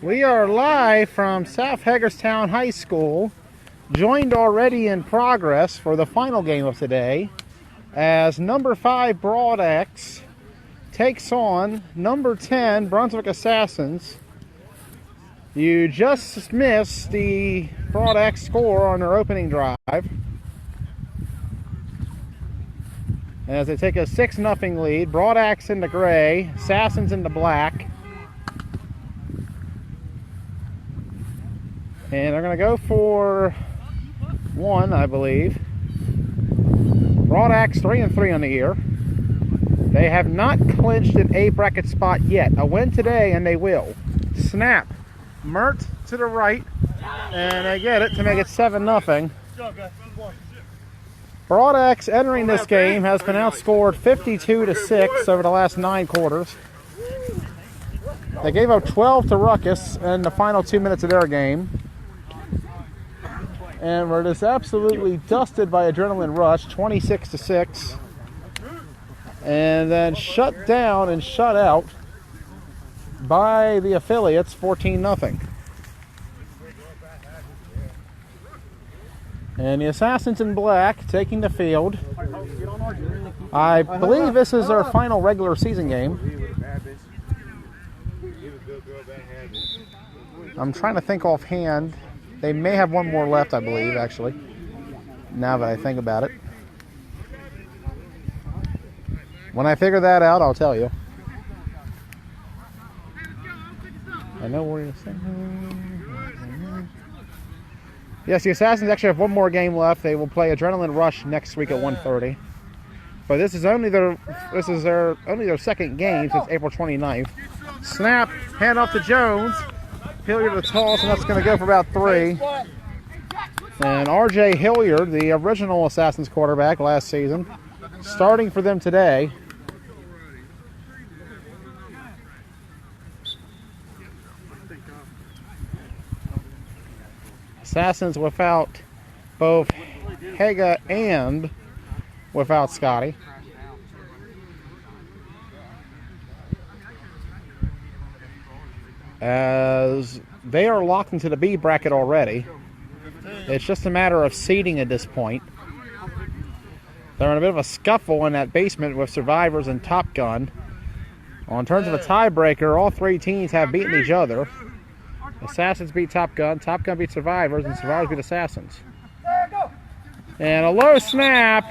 We are live from South Hagerstown High School, joined already in progress for the final game of today, as number 5 Broad X takes on number 10 Brunswick Assassins. You just missed the Broad X score on their opening drive, as they take a 6-0 lead. Broad X in the gray, Assassins in the black. And they're going to go for one, I believe. Broad X 3-3 on the year. They have not clinched an A bracket spot yet. A win today and they will. Snap. Mert to the right. And they get it to make it 7-0. Broad X entering this game has been outscored 52-6 over the last 9 quarters. They gave up 12 to Ruckus in the final 2 minutes of their game. And we're just absolutely dusted by Adrenaline Rush, 26-6. And then shut down and shut out by the affiliates, 14-0. And the Assassins in black taking the field. I believe this is our final regular season game. I'm trying to think offhand. They may have one more left, I believe, actually, now that I think about it. When I figure that out, I'll tell you. I know where you're saying. Yes, the Assassins actually have one more game left. They will play Adrenaline Rush next week at 1:30. But this is only their second game since April 29th. Snap, hand off to Jones. Hilliard to toss, and that's going to go for about 3. And R.J. Hilliard, the original Assassins quarterback last season, starting for them today. Assassins without both Haga and without Scotty. As they are locked into the B bracket already. It's just a matter of seeding at this point. They're in a bit of a scuffle in that basement with Survivors and Top Gun. In terms of a tiebreaker, all 3 teams have beaten each other. Assassins beat Top Gun beat Survivors, and Survivors beat Assassins. And a low snap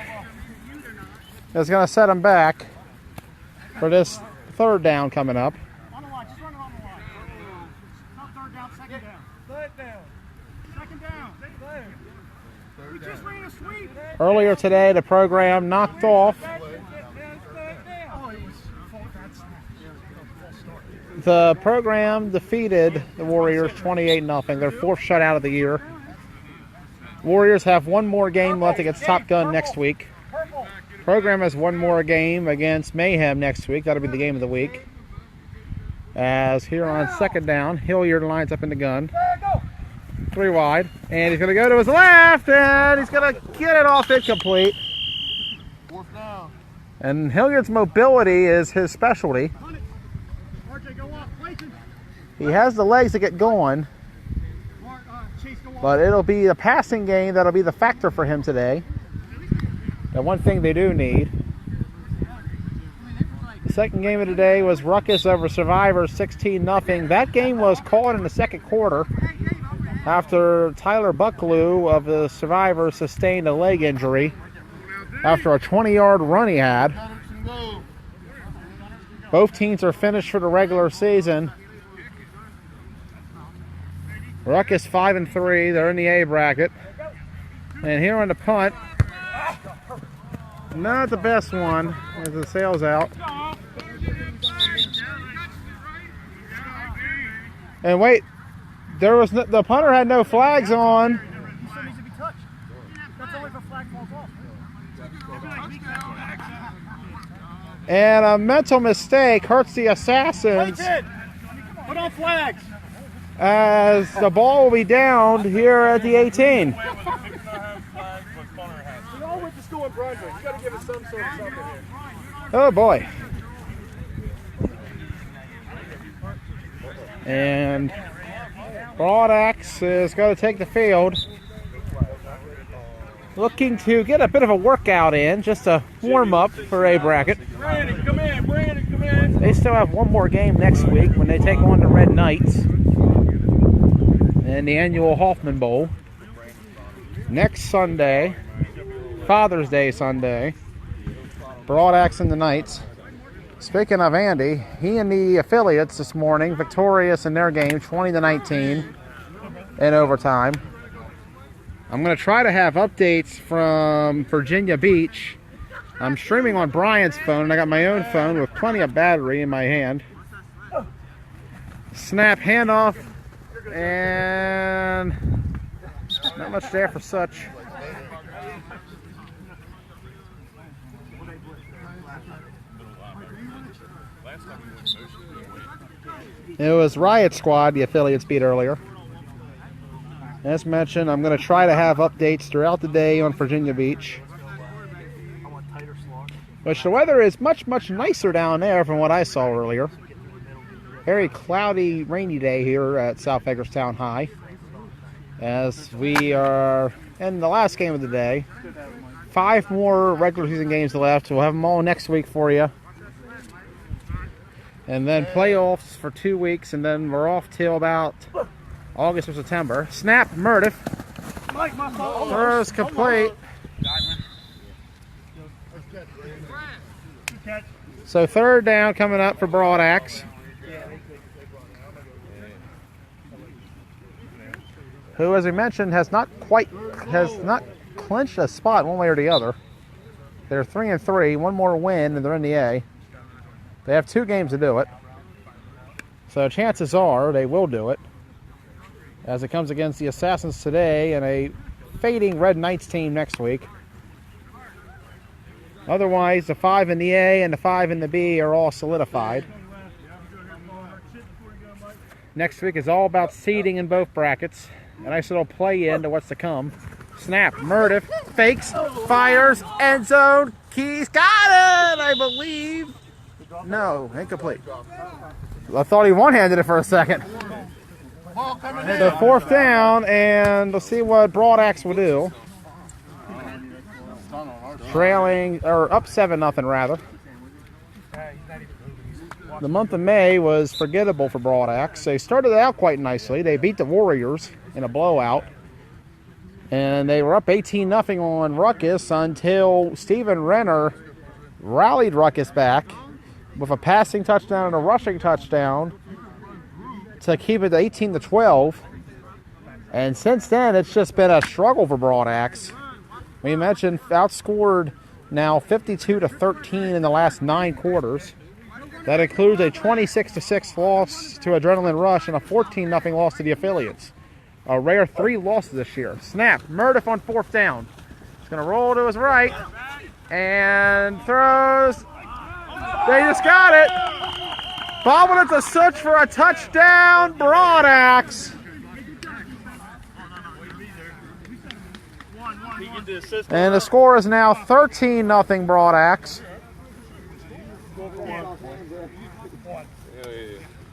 is going to set them back for this 3rd down coming up. Earlier today, the program knocked off the program defeated the Warriors 28-0, their 4th shutout of the year. Warriors have one more game left against Top Gun next week. Program has one more game against Mayhem next week. That'll be the game of the week. As here on 2nd down, Hilliard lines up in the gun. 3 wide, and he's going to go to his left, and he's going to get it off incomplete. 4th down. And Hilliard's mobility is his specialty. He has the legs to get going, but it'll be a passing game that'll be the factor for him today. The one thing they do need. The second game of the day was Ruckus over Survivors, 16-0. That game was called in the 2nd quarter after Tyler Bucklew of the Survivors sustained a leg injury after a 20-yard run he had. Both teams are finished for the regular season. Ruckus 5-3. They're in the A bracket. And here on the punt, not the best one as it sails out. And wait, there was the punter had no flags on. And a mental mistake hurts the Assassins. Put on flags. As the ball will be downed here at the 18. We all went to school in Brunswick. You got to give us some sort of something here. Oh boy. And Broad Axe is going to take the field. Looking to get a bit of a workout in, just a warm-up for A bracket. Brandon, come in. Brandon, come in. They still have one more game next week when they take on the Red Knights in the annual Hoffman Bowl. Next Sunday, Father's Day Sunday, Broad Axe and the Knights. Speaking of Andy, he and the affiliates this morning, victorious in their game, 20-19 in overtime. I'm going to try to have updates from Virginia Beach. I'm streaming on Brian's phone, and I got my own phone with plenty of battery in my hand. Snap, handoff, and not much there for such. It was Riot Squad the affiliates beat earlier. As mentioned, I'm going to try to have updates throughout the day on Virginia Beach. Which the weather is much, much nicer down there from what I saw earlier. Very cloudy, rainy day here at South Hagerstown High. As we are in the last game of the day. 5 more regular season games left. We'll have them all next week for you. And then playoffs for 2 weeks, and then we're off till about August or September. Snap, Murdiff. First complete. So third down coming up for Broad Axe. Who, as we mentioned, has not clinched a spot one way or the other. They're 3-3, one more win, and they're in the A. They have 2 games to do it. So chances are they will do it, as it comes against the Assassins today and a fading Red Knights team next week. Otherwise, the 5 in the A and the 5 in the B are all solidified. Next week is all about seeding in both brackets. A nice little play into what's to come. Snap, Murdiff, fakes, fires, end zone, Keys, got it, I believe. No, incomplete. I thought he one-handed it for a second. The 4th down, and let's see what Broad Axe will do. Trailing, or up 7-0 rather. The month of May was forgettable for Broad Axe. They started out quite nicely. They beat the Warriors in a blowout. And they were up 18-0 on Ruckus until Steven Renner rallied Ruckus back with a passing touchdown and a rushing touchdown to keep it 18-12. And since then, it's just been a struggle for Broad Axe. We mentioned outscored now 52-13 in the last 9 quarters. That includes a 26-6 loss to Adrenaline Rush and a 14-0 loss to the affiliates. A rare 3 losses this year. Snap, Murdiff on 4th down. He's going to roll to his right and throws. They just got it. Bobbled it to Such for a touchdown. Broad Axe. And the score is now 13-0 Broad Axe.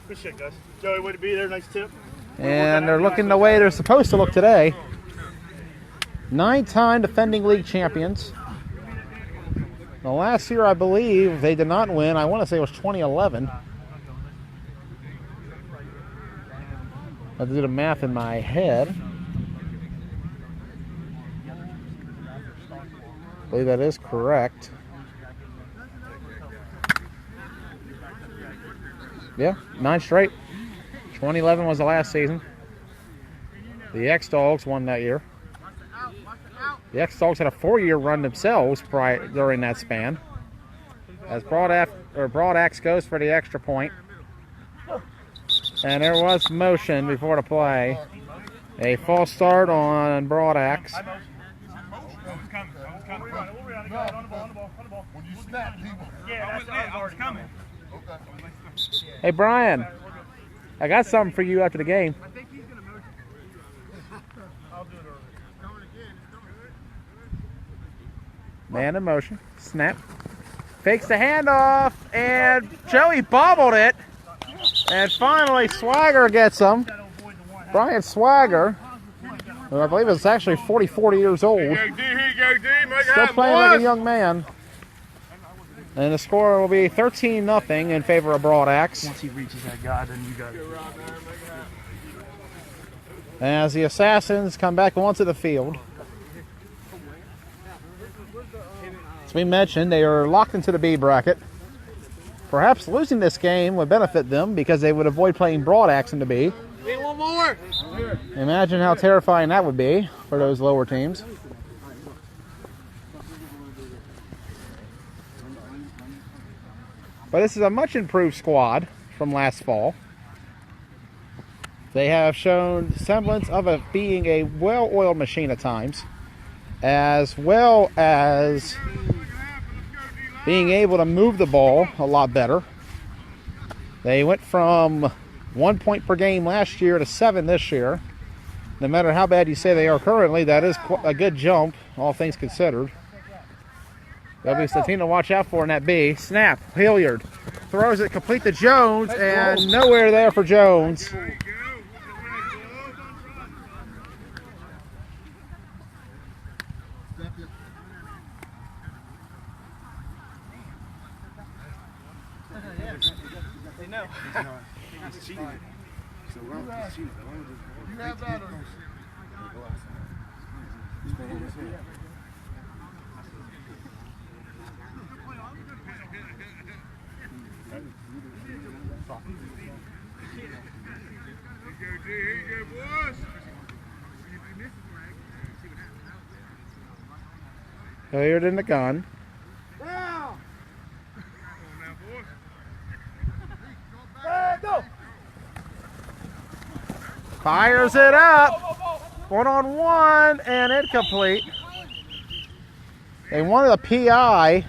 Good shit, guys. Joey, way to be there. Nice tip. And they're looking the way they're supposed to look today. 9-time defending league champions. The last year, I believe, they did not win. I want to say it was 2011. I have to do the math in my head. I believe that is correct. Yeah, 9 straight. 2011 was the last season. The X-Dogs won that year. The X-Dogs had a 4-year run themselves during that span. As Broad Axe goes for the extra point. And there was motion before the play. A false start on Broad Axe. Hey Brian, I got something for you after the game. Man in motion, snap, fakes the handoff, and Joey bobbled it. And finally, Swagger gets him. Brian Swagger, who I believe is actually 40 years old. Still playing like a young man. And the score will be 13-0 in favor of Broadaxe. Once he reaches that guy, then you got it. As the Assassins come back onto the field. As we mentioned, they are locked into the B bracket. Perhaps losing this game would benefit them because they would avoid playing Broadaxe in the B. Need one more. Imagine how terrifying that would be for those lower teams. But this is a much improved squad from last fall. They have shown semblance of it being a well-oiled machine at times, as well as being able to move the ball a lot better. They went from 1 point per game last year to 7 this year. No matter how bad you say they are currently, that is a good jump, all things considered. That'll be the team to watch out for in that B. Snap, Hilliard throws it complete to Jones, and nowhere there for Jones. Hilliard in the gun. Fires it up. 1-on-1 and incomplete. They wanted a PI,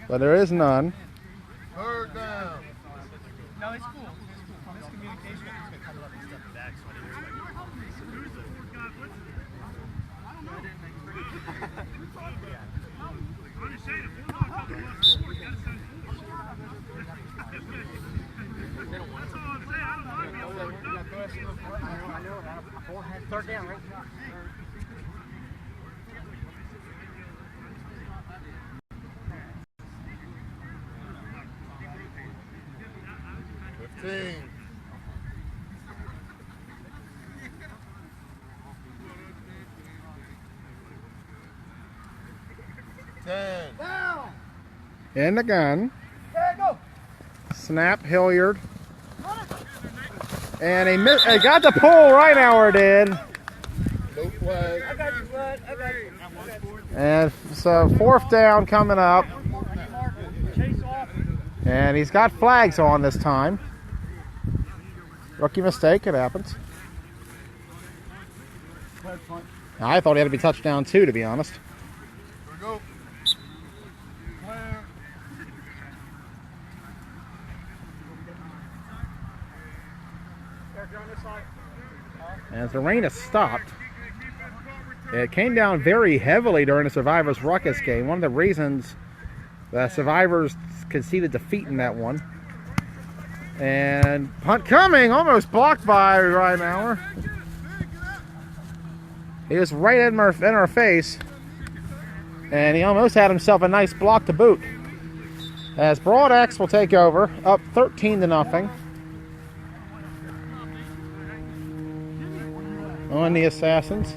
but there is none. Third down. No, it's cool. Miscommunication is going to come up and step back. So third down, right? In the gun. Snap, Hilliard. And he got the pull, right now did. And so 4th down coming up. And he's got flags on this time. Rookie mistake, it happens. I thought he had to be touchdown too, to be honest. As the rain has stopped, it came down very heavily during the Survivors Ruckus game. One of the reasons the Survivors conceded defeat in that one. And punt coming, almost blocked by Reinauer. He was right in our face, and he almost had himself a nice block to boot. As Broadaxe will take over, up 13-0. On the Assassins.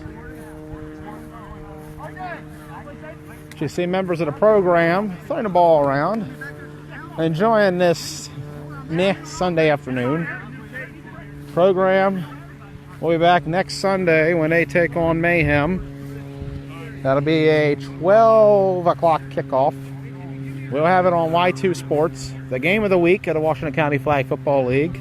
You see members of the program throwing the ball around, enjoying this Sunday afternoon. Program will be back next Sunday when they take on Mayhem. That'll be a 12 o'clock kickoff. We'll have it on Y2 Sports. The game of the week of the Washington County Flag Football League.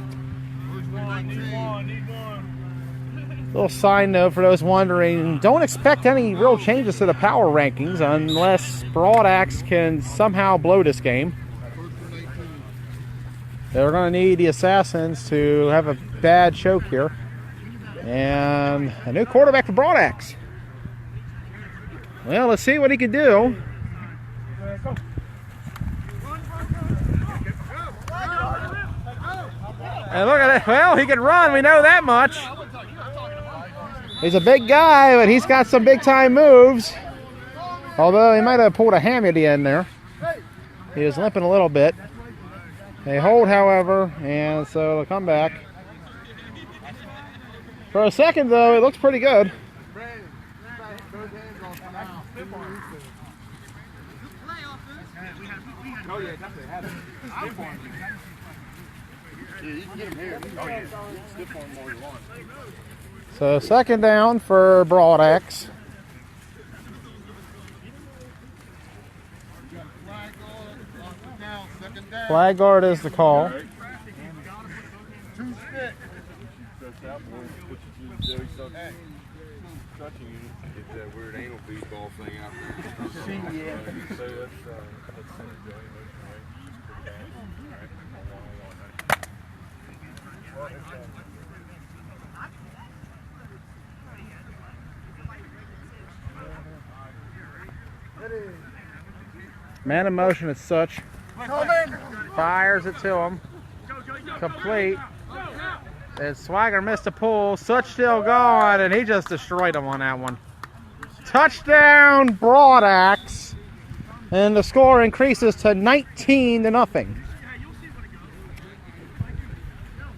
Little side note for those wondering, don't expect any real changes to the power rankings unless Broadaxe can somehow blow this game. They're going to need the Assassins to have a bad choke here. And a new quarterback for Broadaxe. Well, let's see what he can do. And look at it. Well, he can run. We know that much. He's a big guy, but he's got some big-time moves. Although he might have pulled a hammy at the end there. He was limping a little bit. They hold, however, and so they'll come back. For a second, though, it looks pretty good. Oh, yeah, definitely have it. Yeah, you can get him here. Oh, yeah. Stiff on him all you want. So, second down for Broadaxe. Flag guard is the call. 2 stick. Get that weird anal bead ball thing out there. Man in motion as such. Fires it to him. Complete. And Swagger missed a pull. Such still going, and he just destroyed him on that one. Touchdown, Broadaxe. And the score increases to 19-0.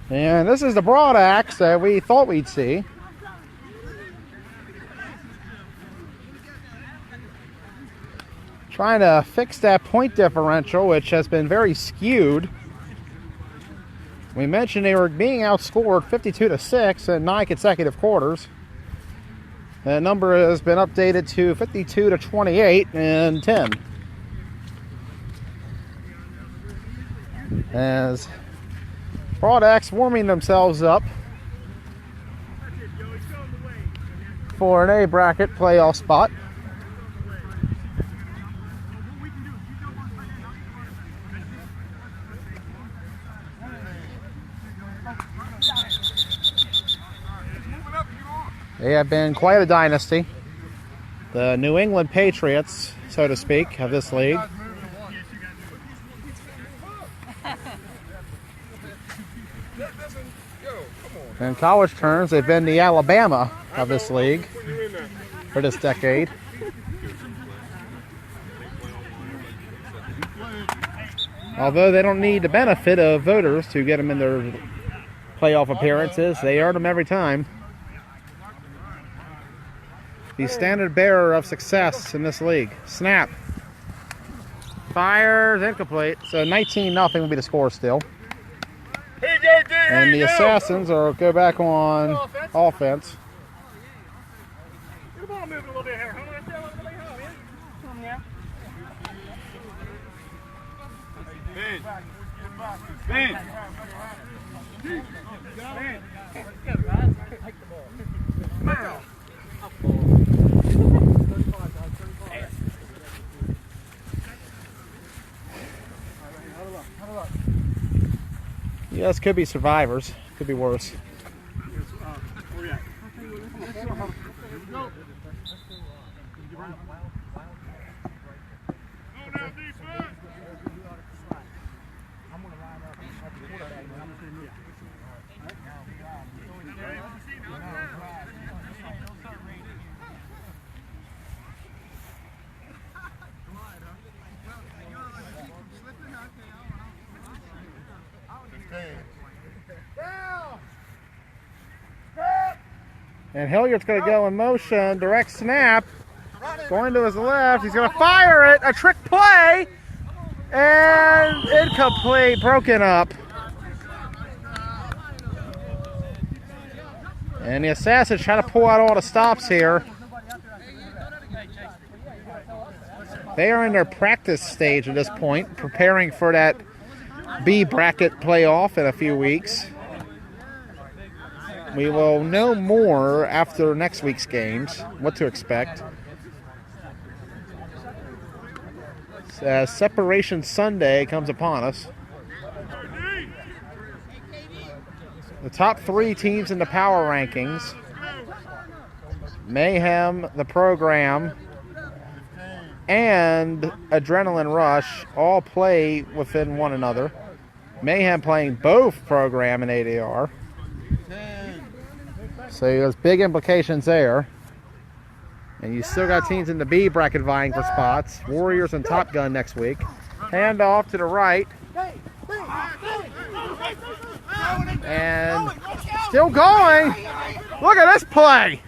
And this is the Broadaxe that we thought we'd see. Trying to fix that point differential, which has been very skewed. We mentioned they were being outscored 52-6 in 9 consecutive quarters. That number has been updated to 52-28 in 10. As Broadaxe warming themselves up for an A bracket playoff spot. They have been quite a dynasty. The New England Patriots, so to speak, of this league. In college terms, they've been the Alabama of this league for this decade. Although they don't need the benefit of voters to get them in their playoff appearances, they earn them every time. The standard bearer of success in this league. Snap. Fires, incomplete. So 19-0 will be the score still. And the Assassins will go back on offense. Get the ball moving a little bit here. Come here. Ben. Yes, could be survivors. Could be worse. And Hilliard's going to go in motion, direct snap, going to his left. He's going to fire it, a trick play, and incomplete, broken up. And the Assassins try to pull out all the stops here. They are in their practice stage at this point, preparing for that B bracket playoff in a few weeks. We will know more after next week's games, what to expect. As Separation Sunday comes upon us. The top 3 teams in the power rankings, Mayhem, the program, and Adrenaline Rush, all play within one another. Mayhem playing both program and ADR. So there's big implications there. And you still got teams in the B bracket vying for spots. Warriors and Top Gun next week. Hand off to the right. And still going. Look at this play.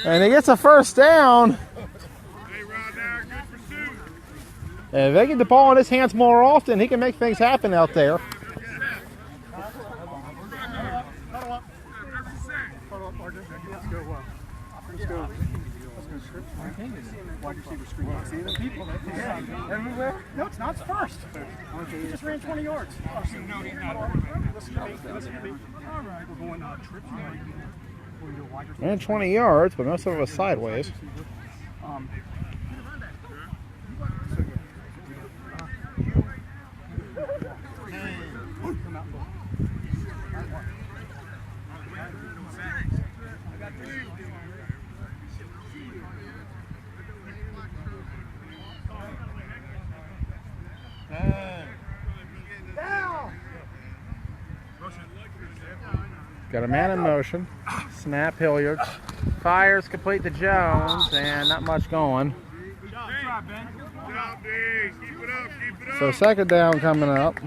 And he gets a first down. And if they get the ball in his hands more often, he can make things happen out there. Everywhere? No, it's not. It's first. He just ran 20 yards. Listen to me. Listen to me. All right, we're going trips. Ran 20 yards, but most of it was sideways. Got a man in motion. Snap, Hilliard. Fires, complete to Jones, and not much going. So second down coming up.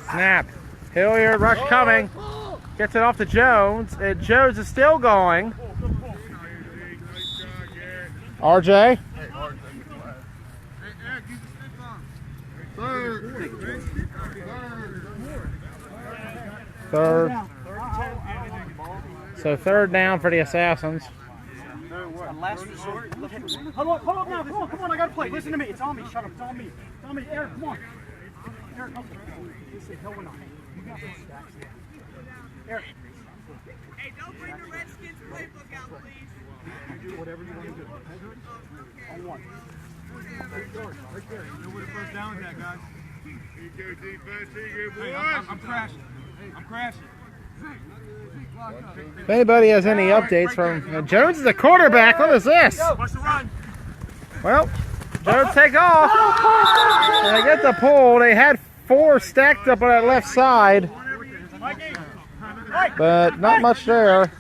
Snap. Hilliard, rush coming. Gets it off to Jones. And Jones is still going. RJ. Third. So third down for the Assassins. Last resort. Hold up now. Come on, I gotta play. Listen to me. It's on me. Shut up. It's on me. It's on me. Eric, come on. Eric, come on. Listen, hell, we're not. You got this. Eric. Hey, don't bring the Redskins playbook out, please. You do whatever you want to do. On one. Right there. You know where the first down is at, guys. Hey, I'm crashing. I'm crashing. If anybody has any updates from Jones is the quarterback. What is this? Well, Jones take off. And they get the pull. They had 4 stacked up on that left side, but not much there.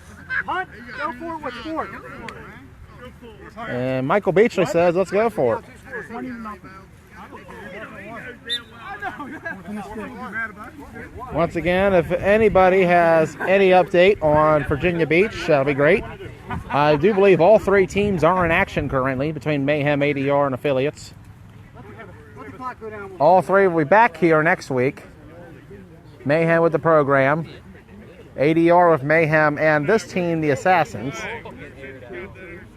Hunt, go for it. What's for it? And Michael Beachley says, let's go for it. Once again, if anybody has any update on Virginia Beach, that'll be great. I do believe all 3 teams are in action currently between Mayhem, ADR, and affiliates. All 3 will be back here next week. Mayhem with the program, ADR with Mayhem, and this team, the Assassins.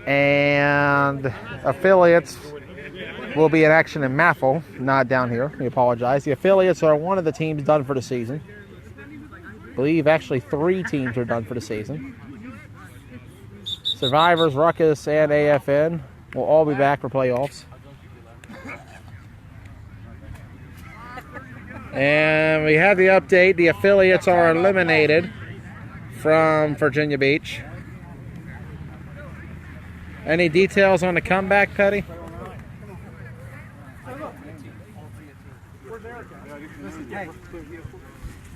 And affiliates will be in action in Maffle, not down here. We apologize. The affiliates are one of the teams done for the season. I believe actually 3 teams are done for the season. Survivors, Ruckus, and AFN will all be back for playoffs. And we have the update. The affiliates are eliminated from Virginia Beach. Any details on the comeback, Petty?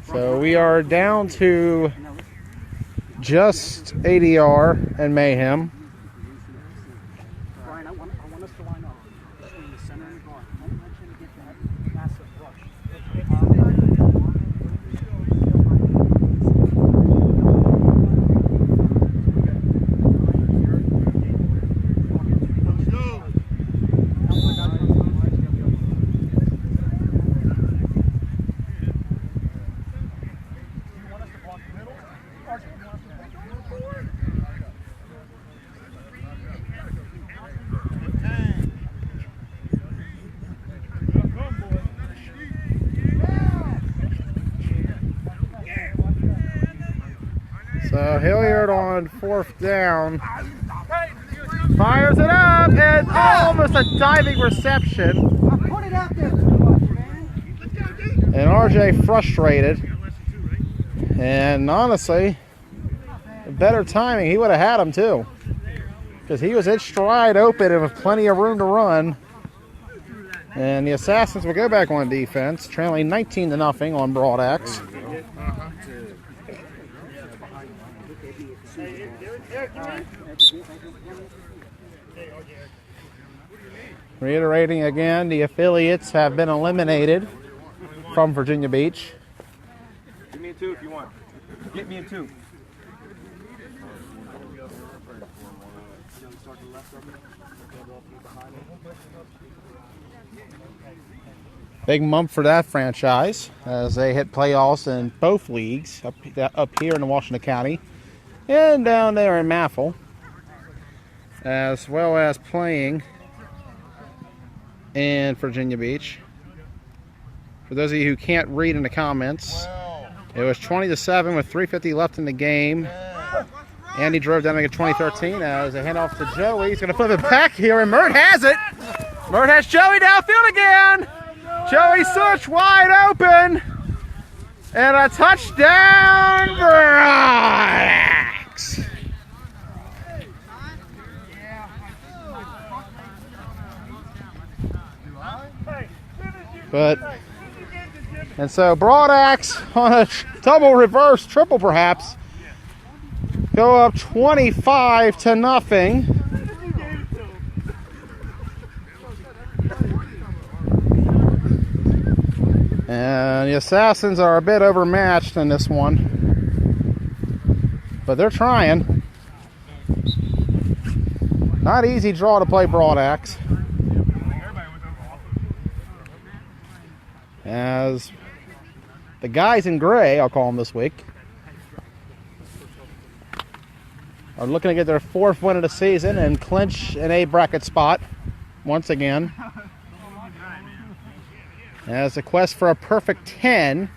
So we are down to just ADR and Mayhem. Brian, I want us to line up between the center and the guard. I want you to get that massive rush. So Hilliard on 4th down. Fires it up and almost a diving reception. Put it out there too much, man. And RJ frustrated. And honestly, better timing, he would have had him too. Because he was in stride open and with plenty of room to run. And the Assassins will go back on defense, trailing 19-0 on Broadaxe. Reiterating again, the affiliates have been eliminated from Virginia Beach. Give me a 2 if you want. Get me a 2. Big month for that franchise as they hit playoffs in both leagues, up here in Washington County and down there in Maffel, as well as playing in Virginia Beach. For those of you who can't read in the comments, it was 20-7 with 3:50 left in the game. Andy drove down to get 20-13 as a handoff to Joey. He's going to flip it back here, and Mert has it. Mert has Joey downfield again. Joey Such wide open. And a touchdown, Broadaxe. And so Broadaxe on a double reverse, triple perhaps, go up 25-0. And the Assassins are a bit overmatched in this one, but they're trying. Not easy draw to play Broadaxe, as the guys in gray, I'll call them this week, are looking to get their 4th win of the season and clinch an A bracket spot once again. As a quest for a perfect 10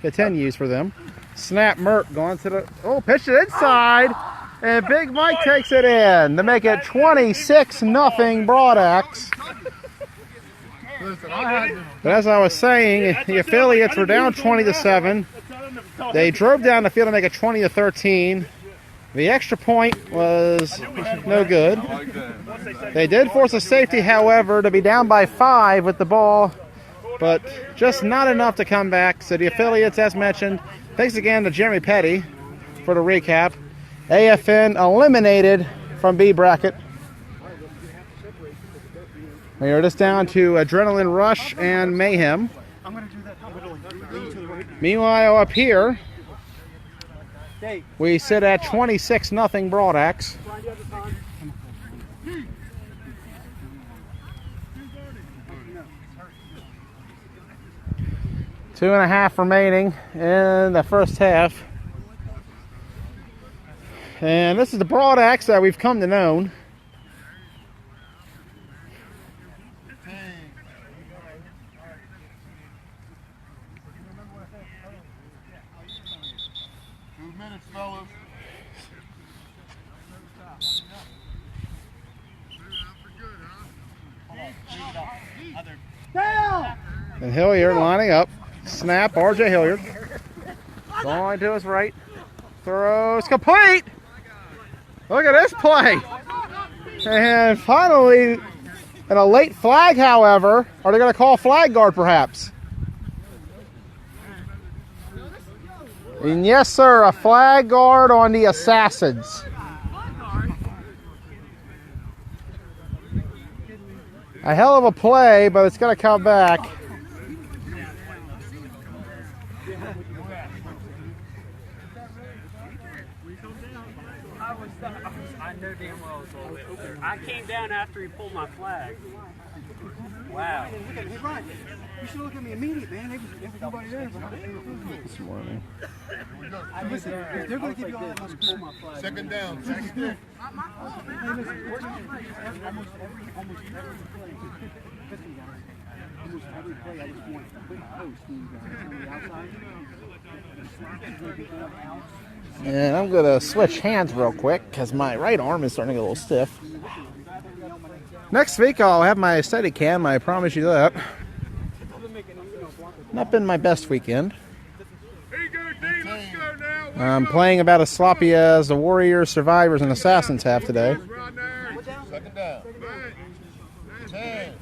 continues for them. Snap, Mert going to the, pitched it inside, and Big Mike takes it in to make it 26-0 Broadaxe. But as I was saying, the affiliates were down 20-7. They drove down the field to make it 20-13. The extra point was no good. They did force a safety, however, to be down by 5 with the ball, but just not enough to come back. So the affiliates, as mentioned, thanks again to Jeremy Petty for the recap. AFN eliminated from B bracket. We are just down to Adrenaline Rush and Mayhem. Meanwhile, up here, we sit at 26-0 Broadaxe. 2.5 remaining in the first half. And this is the Broadaxe that we've come to know. And Hilliard lining up. Snap, RJ Hilliard. Going to his right. Throws complete. Look at this play. And finally, and a late flag, however. Are they going to call flag guard perhaps? And yes, sir, a flag guard on the Assassins. A hell of a play, but it's going to come back. I know damn well it was all the way up there. I came down after he pulled my flag. Wow. Look at me, Ryan. You should look at me immediately, man. Everybody there. This morning. Listen, if they're going to give you all that, let's pull my flag. Second down. Hey, listen, almost every play. Listen, guys. Almost every play, I just want a quick post from you guys on the outside. The slack is going to be going out. And I'm going to switch hands real quick because my right arm is starting to get a little stiff. Next week I'll have my Steadicam, I promise you that. Not been my best weekend. I'm playing about as sloppy as the Warriors, Survivors, and Assassins have today. Second down. 10.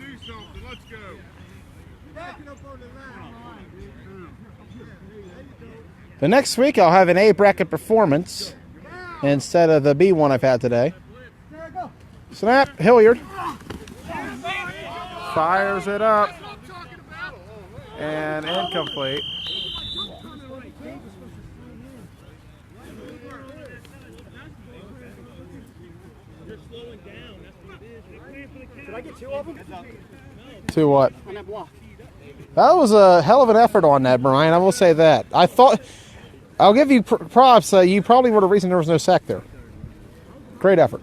The next week I'll have an A bracket performance instead of the B one I've had today. Snap, Hilliard. Fires it up. And incomplete. Did I get 2 of them? To what? On that block. That was a hell of an effort on that, Brian. I will say that. I thought, I'll give you props. You probably were the reason there was no sack there. Great effort.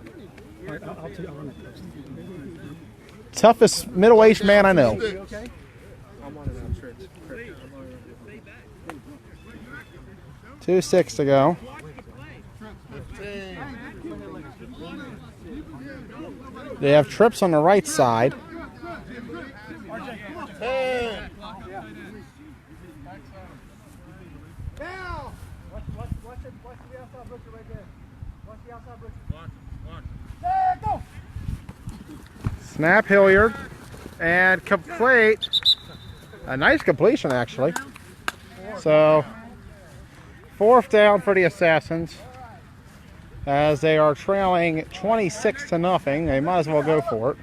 Toughest middle-aged man I know. 2:06 to go. They have trips on the right side. Snap, Hilliard, and complete. A nice completion, actually. So, 4th down for the Assassins as they are trailing 26-0. They might as well go for it.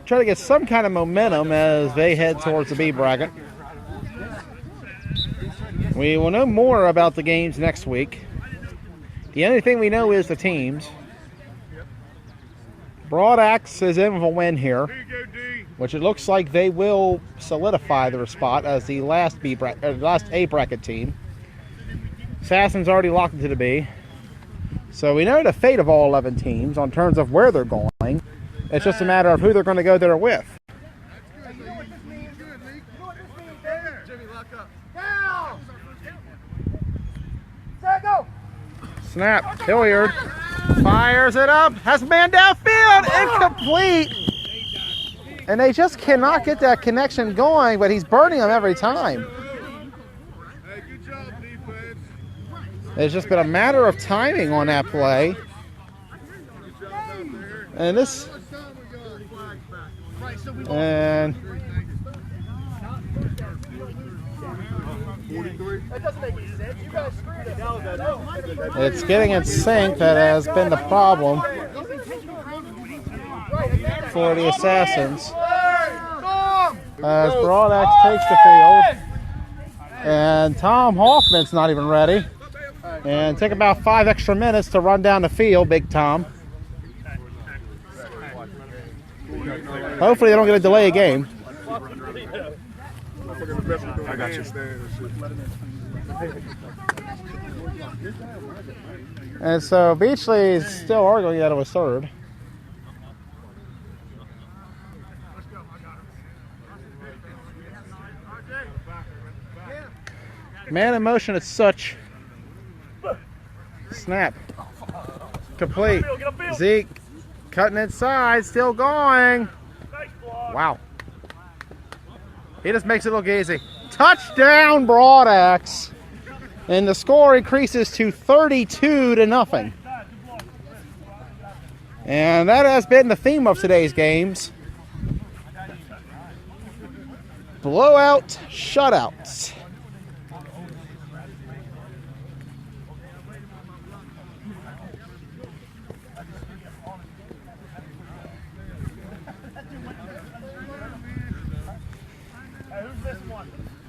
Try to get some kind of momentum as they head towards the B bracket. We will know more about the games next week. The only thing we know is the teams. Broadaxe is in with a win here, which it looks like they will solidify their spot as the last A bracket team. Assassin's already locked into the B. So we know the fate of all 11 teams on terms of where they're going. It's just a matter of who they're going to go there with. Snap, Hilliard fires it up, has a man downfield, incomplete. And they just cannot get that connection going, but he's burning them every time. It's just been a matter of timing on that play. And this... And... It's getting in sync that has been the problem for the Assassins. As Broadaxe takes the field. And Tom Hoffman's not even ready. And take about 5 extra minutes to run down the field, Big Tom. Hopefully they don't get a delay game. I got you. And so Beachley is still arguing that it was third. Man in motion at such. Snap. Complete. Zeke cutting inside, still going. Wow. He just makes it look easy. Touchdown, Broadaxe. And the score increases to 32-0. And that has been the theme of today's games. Blowout shutouts.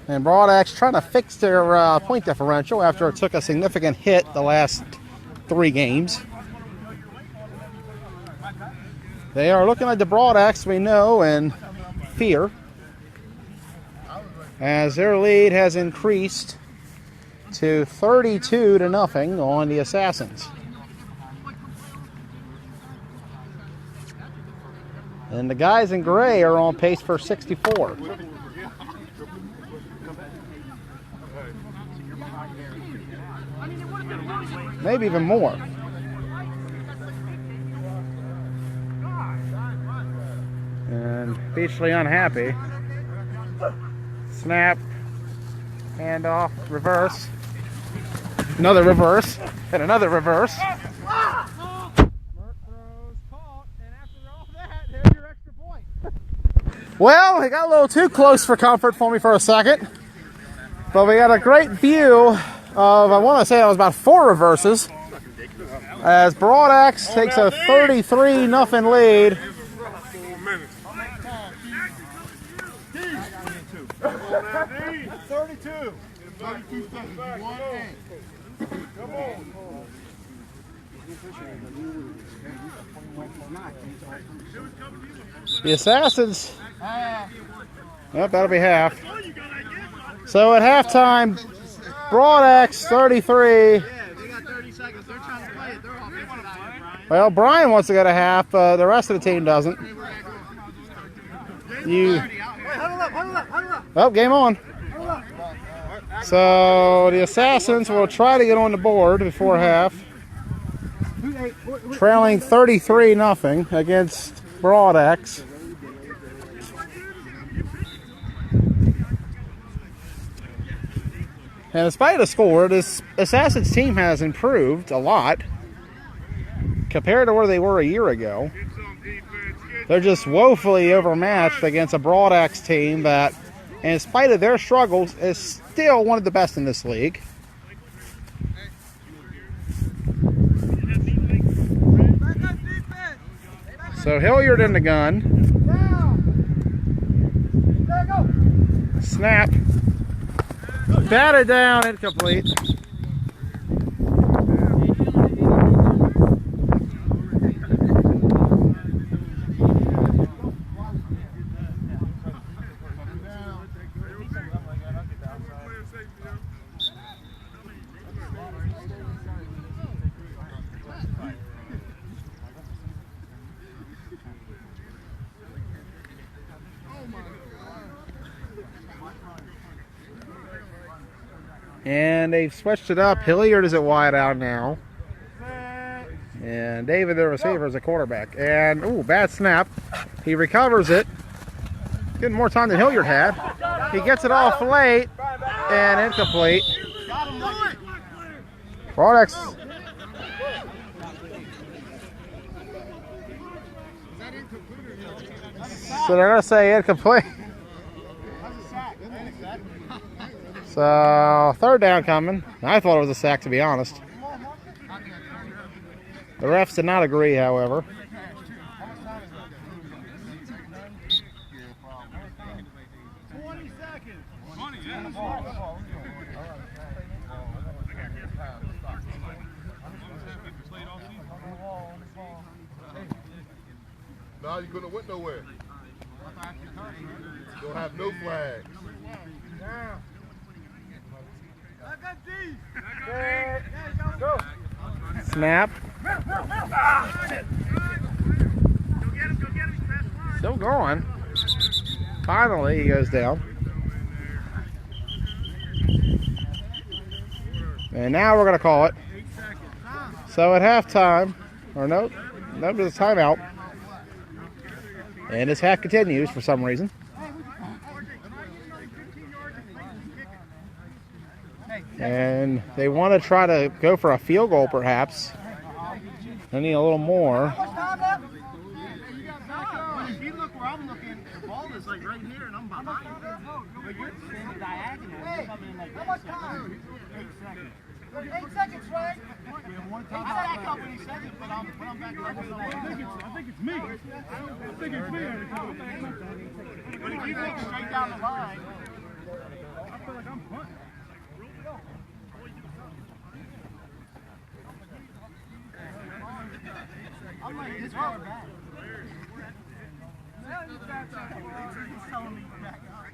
And Broadaxe trying to fix their point differential after it took a significant hit the last 3 games. They are looking like the Broadaxe we know and fear, as their lead has increased to 32-0 on the Assassins. And the guys in gray are on pace for 64. Maybe even more. And Beachley unhappy. Snap. Handoff. Reverse. Another reverse. And another reverse. Well, it got a little too close for comfort for me for a second. But we got a great view of, I want to say that was about 4 reverses. As Broad Axe takes a 33-0 lead. The Assassins, yep, that'll be half. So at halftime, Broad Axe 33. Well, Brian wants to go to half. The rest of the team doesn't. Oh, game on. So the Assassins will try to get on the board before half. Trailing 33-0 against Broad Axe. And despite the score, this Assassin's team has improved a lot compared to where they were a year ago. They're just woefully overmatched against a Broad Axe team that, in spite of their struggles, is still one of the best in this league. So Hilliard in the gun. Snap. Batted down, incomplete. And they've switched it up. Hilliard is at wide out now. And David, the receiver, is a quarterback. And, ooh, bad snap. He recovers it. Getting more time than Hilliard had. He gets it off late and incomplete. Broad Axe. So they're going to say incomplete. So, third down coming. I thought it was a sack, to be honest. The refs did not agree, however. No, you couldn't have went nowhere. Don't have no flags. Snap. Still going. Finally, he goes down. And now we're going to call it. So at halftime, or nope, there's a timeout. And this half continues for some reason. And they want to try to go for a field goal, perhaps. They need a little more. If you look where I'm looking, the ball is like right here and I'm behind. But you're standing diagonal. Hey, how much time? 8 seconds. 8 seconds, right? We have one time. I back up when he said it, but I'm back up. I think it's me. I think it's me. But if you look straight down the line, I feel like I'm punting. I'm like this far back. He's telling me to back up.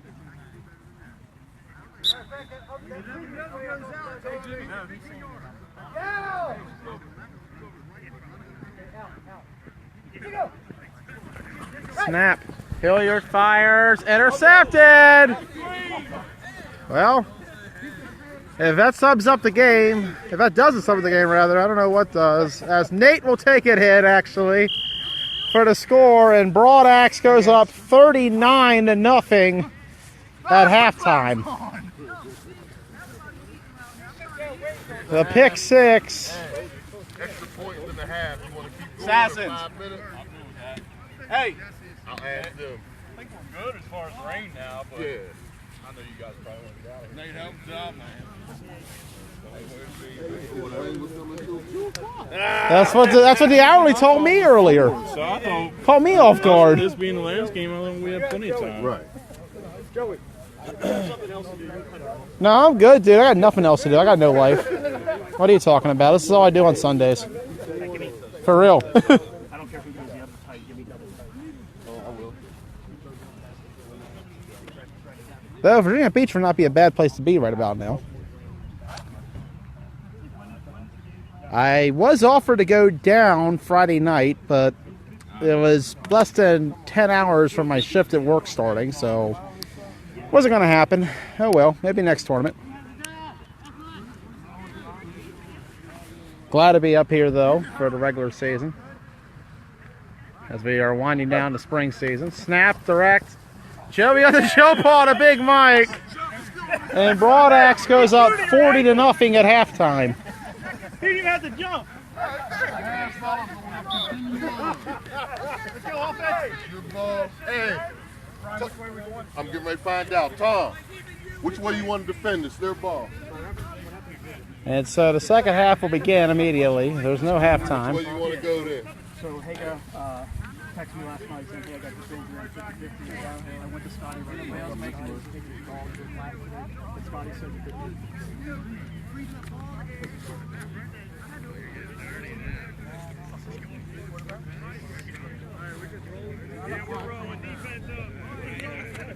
Snap. Hilliard fires. Intercepted. Well, If that subs up the game, if that doesn't sub up the game, rather, I don't know what does. As Nate will take it in, actually, for the score, and Broad Axe goes up 39-0 at halftime. The pick six. Extra point and a half. You want to keep going Assassins. 5 minutes? Hey. I'll ask them. I think we're good as far as rain now, but Yeah. I know you guys probably want to get out of here. Nate, help us out, man. That's what the hourly told me earlier. So I thought, Caught me off guard. this being the last game, I think we have plenty of time. Right. Joey. Something else to do. No, I'm good, dude. I got nothing else to do. I got no life. What are you talking about? This is all I do on Sundays. For real. I don't care who gives the other tight. Give me double tight. Though Virginia Beach would not be a bad place to be right about now. I was offered to go down Friday night, but it was less than 10 hours from my shift at work starting, so wasn't going to happen. Oh well, maybe next tournament. Glad to be up here, though, for the regular season, as we are winding down the spring season. Snap, direct. Joey on the show paw to Big Mike. And Broad Axe goes up 40-0 at halftime. He didn't even have to jump. Let's go offense. Good ball. Hey. I'm getting ready to find out. Tom, which way you want to defend this? Their ball. And so the second half will begin immediately. There's no halftime. Which way you want to go there? So Haga texted me last night saying, hey, I got this injury on 50-50. I went to Scotty right away. I was making it. Take his ball to the flat today. But Scotty said he could do.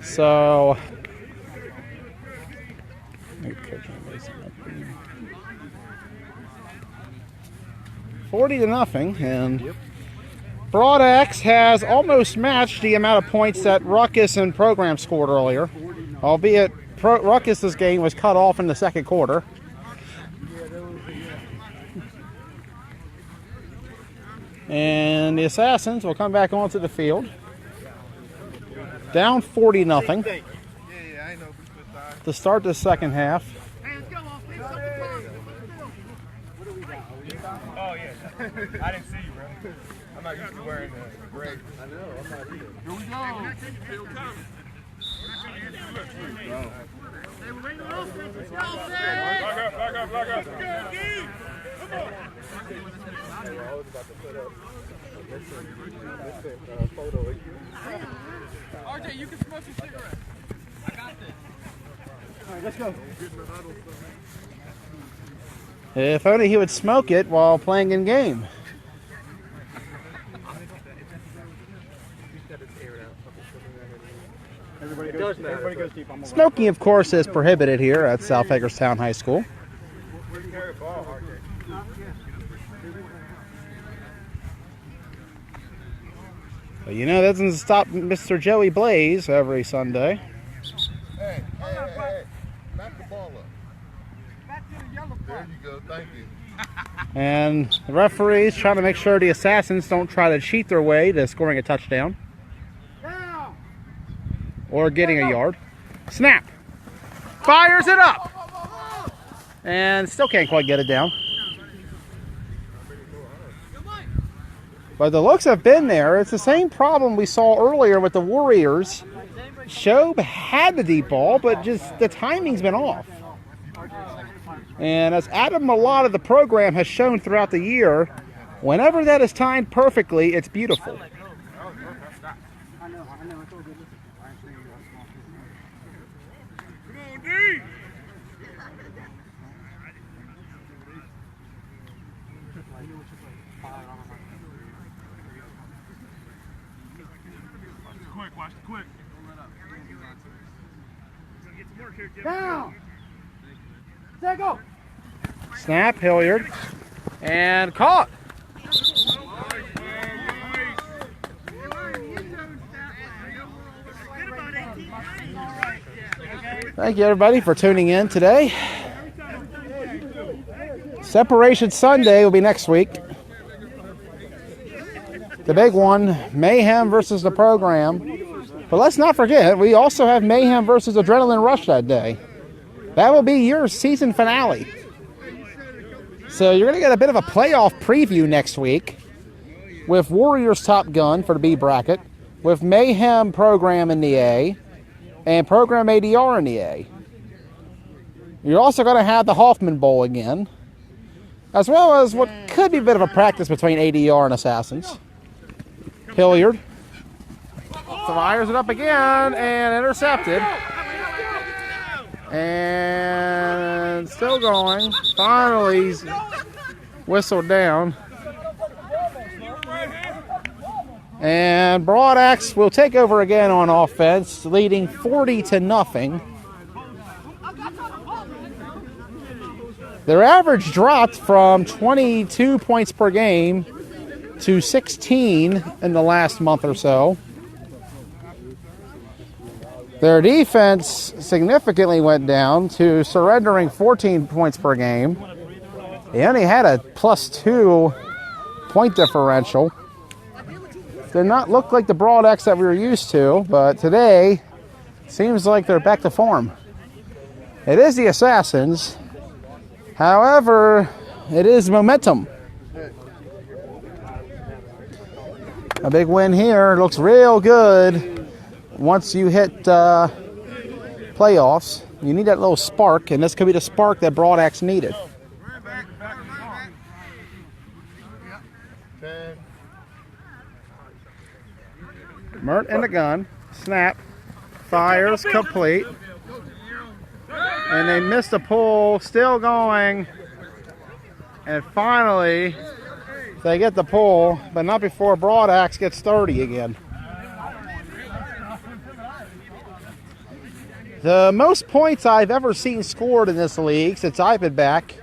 So 40-0, and Broad Axe has almost matched the amount of points that Ruckus and Program scored earlier, albeit Ruckus's game was cut off in the second quarter. And the Assassins will come back onto the field. Down 40-0 to start the second half. Oh, yeah. I didn't see you, bro. I'm not used to wearing the gray. I know, I'm not either. Here we go. Back up. I was about to put up a photo. RJ, you can smoke a cigarette. I got this. All right, let's go. If only he would smoke it while playing in game. Everybody goes deep. I'm Smoking, of course, is prohibited here at South Hagerstown High School. But you know, that doesn't stop Mr. Joey Blaze every Sunday. Hey. Back the ball up. There you go. Thank you. And the referees trying to make sure the Assassins don't try to cheat their way to scoring a touchdown or getting a yard. Snap. Fires it up. And still can't quite get it down. But the looks have been there. It's the same problem we saw earlier with the Warriors. Shobe had the deep ball, but just the timing's been off. And as Adam Malott of the program has shown throughout the year, whenever that is timed perfectly, it's beautiful. I know. It's all good. Come on, D! Watch the quick. Down. There go. Snap, Hilliard, and caught. Thank you, everybody, for tuning in today. Separation Sunday will be next week. The big one, Mayhem versus the Program. But let's not forget, we also have Mayhem versus Adrenaline Rush that day. That will be your season finale. So you're going to get a bit of a playoff preview next week with Warriors Top Gun for the B bracket, with Mayhem Program in the A, and Program ADR in the A. You're also going to have the Hoffman Bowl again, as well as what could be a bit of a practice between ADR and Assassins. Hilliard fires it up again and intercepted. And still going. Finally, he's whistled down. And Broadaxe will take over again on offense, leading 40-0. Their average dropped from 22 points per game to 16 in the last month or so. Their defense significantly went down to surrendering 14 points per game. They only had a +2 point differential. Did not look like the Broadaxe that we were used to, but today seems like they're back to form. It is the Assassins. However, it is momentum. A big win here. Looks real good. Once you hit playoffs, you need that little spark, and this could be the spark that Broadaxe needed. Mert in the gun. Snap. Fires complete. And they missed a pull. Still going. And finally, they get the pull, but not before Broadaxe gets 30 again. The most points I've ever seen scored in this league since I've been back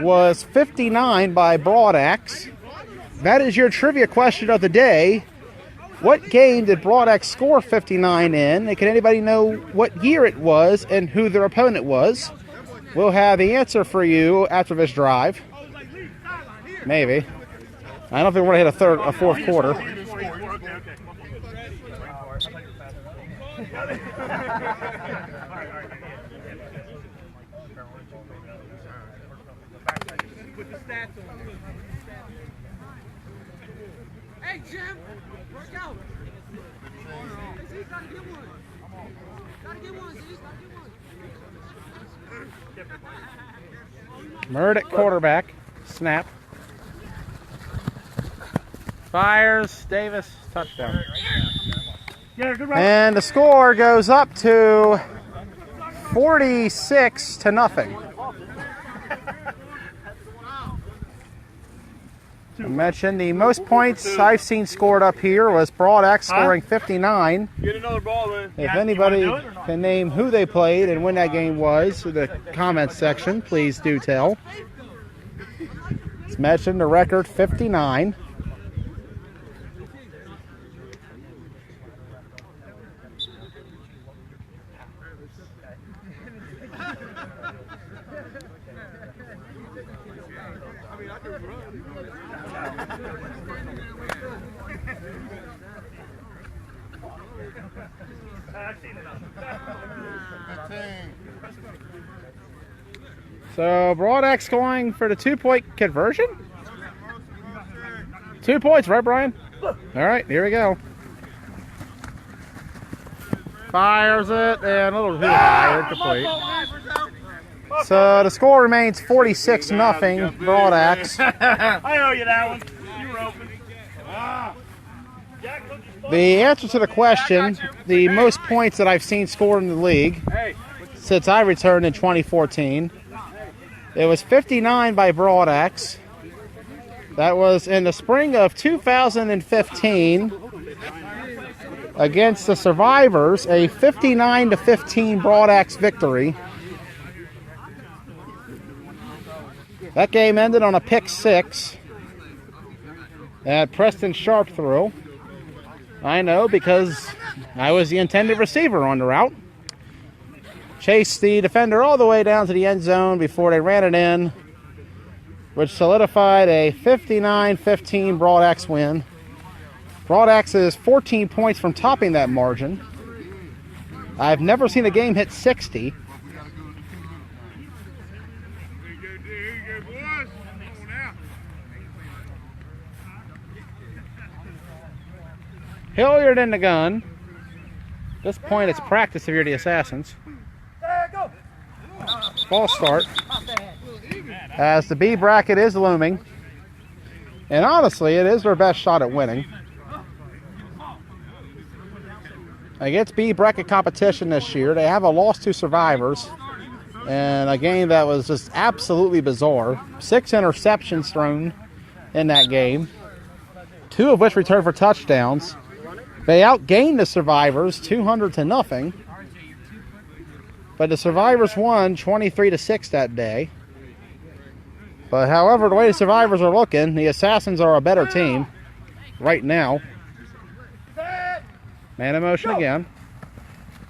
was 59 by Broadaxe. That is your trivia question of the day. What game did Broadaxe score 59 in? And can anybody know what year it was and who their opponent was? We'll have the answer for you after this drive. Maybe. I don't think we're going to hit a fourth quarter. Hey, Jim, work out. Zeke, gotta get one. Gotta get one, Zeke. Gotta get one. Mert at quarterback. Snap. Fires. Davis. Touchdown. And the score goes up to 46-0. I mentioned the most points I've seen scored up here was Broadaxe scoring 59. Get another ball, man. If anybody can name who they played and when that game was in the comments section, please do tell. It's mentioned the record 59. So Broadaxe going for the 2-point conversion? 2 points, right, Brian? All right, here we go. Fires it, and a little too high, incomplete. So the score remains 46-0, Broadaxe. I owe you that one. You were open. The answer to the question, the most points that I've seen scored in the league since I returned in 2014, it was 59 by Broadaxe. That was in the spring of 2015 against the Survivors, a 59-15 Broadaxe victory. That game ended on a pick six that Preston Sharp threw. I know, because I was the intended receiver on the route. Chased the defender all the way down to the end zone before they ran it in. which solidified a 59-15 Broadaxe win. Broadaxe is 14 points from topping that margin. I've never seen a game hit 60. Hilliard in the gun. At this point, it's practice if you're the Assassins. False start. As the B bracket is looming. And honestly, it is their best shot at winning. Against B bracket competition this year, they have a loss to Survivors. And a game that was just absolutely bizarre. 6 interceptions thrown in that game. 2 of which returned for touchdowns. They outgained the Survivors 200-0. But the Survivors won 23-6 that day. But however, the way the Survivors are looking, the Assassins are a better team right now. Man in motion again.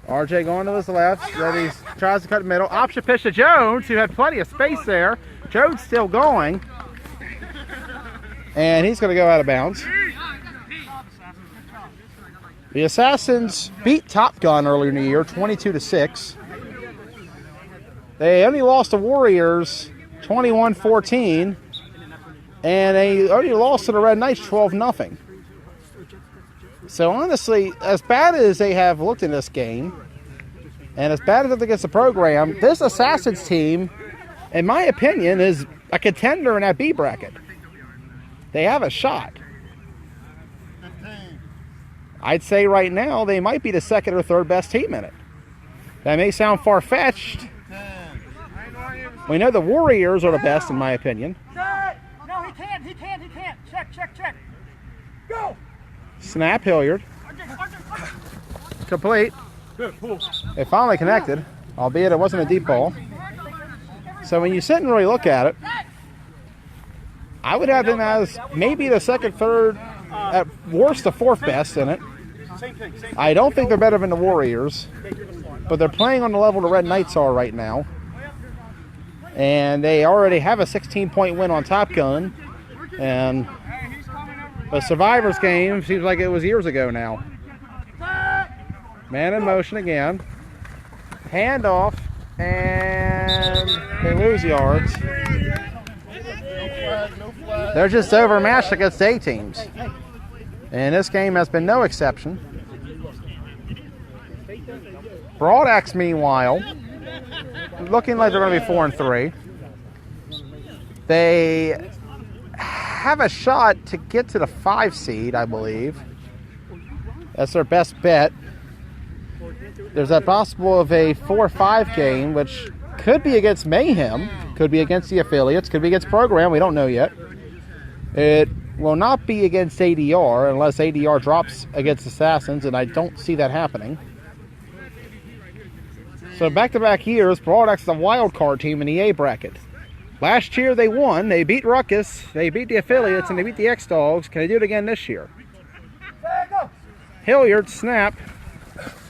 RJ going to his left. Then he tries to cut the middle. Option pitch to Jones, who had plenty of space there. Jones still going. And he's going to go out of bounds. The Assassins beat Top Gun earlier in the year, 22-6. They only lost to Warriors 21-14. And they only lost to the Red Knights 12-0. So honestly, as bad as they have looked in this game, and as bad as it against the program, this Assassins team, in my opinion, is a contender in that B bracket. They have a shot. I'd say right now they might be the second or third best team in it. That may sound far-fetched. We know the Warriors are the best, in my opinion. No, he can't. Check. Go! Snap, Hilliard. Complete. They finally connected, albeit it wasn't a deep ball. So when you sit and really look at it, I would have them as maybe the second, third, at worst the fourth best in it. I don't think they're better than the Warriors, but they're playing on the level the Red Knights are right now. And they already have a 16-point win on Top Gun. And the Survivors game seems like it was years ago now. Man in motion again. Handoff, and they lose yards. They're just overmatched against A teams. And this game has been no exception. Broadaxe, meanwhile, looking like they're going to be 4-3. They have a shot to get to the 5 seed, I believe. That's their best bet. There's that possible of a 4-5 game, which could be against Mayhem, could be against the affiliates, could be against Program. We don't know yet. It will not be against ADR unless ADR drops against Assassins, and I don't see that happening. So back-to-back years, Broadaxe is a wild card team in the A bracket. Last year they won. They beat Ruckus, they beat the affiliates, and they beat the X-Dogs. Can they do it again this year? Hilliard, snap,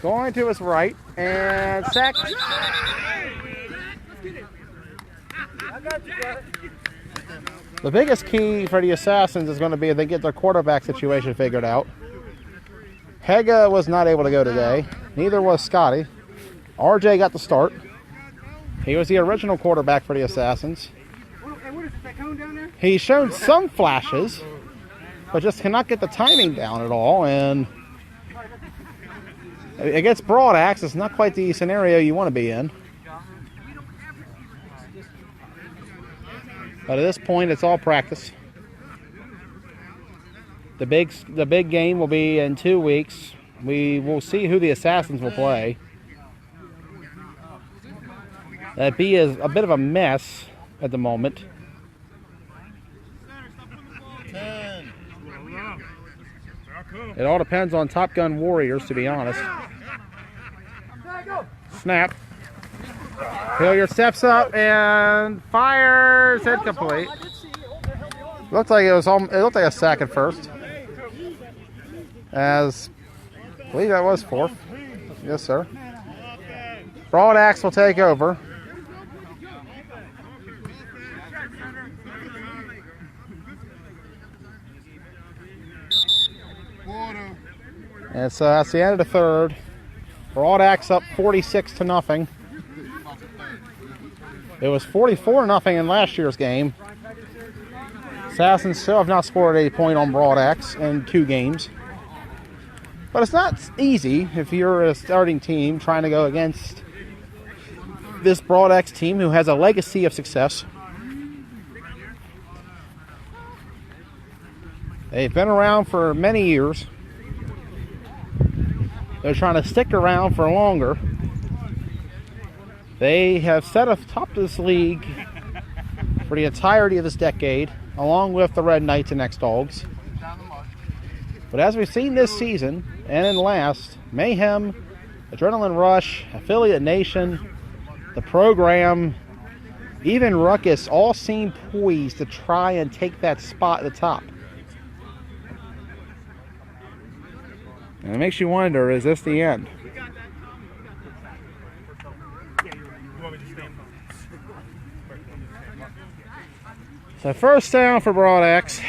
going to his right, and sack. The biggest key for the Assassins is going to be if they get their quarterback situation figured out. Hega was not able to go today. Neither was Scotty. RJ got the start. He was the original quarterback for the Assassins. He's shown some flashes, but just cannot get the timing down at all. And against Broadaxe, it's not quite the scenario you want to be in. But at this point, it's all practice. The big game will be in 2 weeks. We will see who the Assassins will play. That B is a bit of a mess at the moment. 10. It all depends on Top Gun Warriors, to be honest. Snap. Hilliard steps up and fires. Incomplete. Looked like it looked like a sack at first. As I believe that was fourth. Yes, sir. Broadaxe will take over. Quarter. And so that's the end of the third. Broadax up 46-0. It was 44-0 in last year's game. Assassins still have not scored a point on Broadax in 2 games. But it's not easy if you're a starting team trying to go against this Broadax team who has a legacy of success. They've been around for many years. They're trying to stick around for longer. They have set atop this league for the entirety of this decade, along with the Red Knights and X-Dogs. But as we've seen this season, and in last, Mayhem, Adrenaline Rush, Affiliate Nation, the program, even Ruckus all seem poised to try and take that spot at the top. And it makes you wonder, is this the end? So first down for Broadax.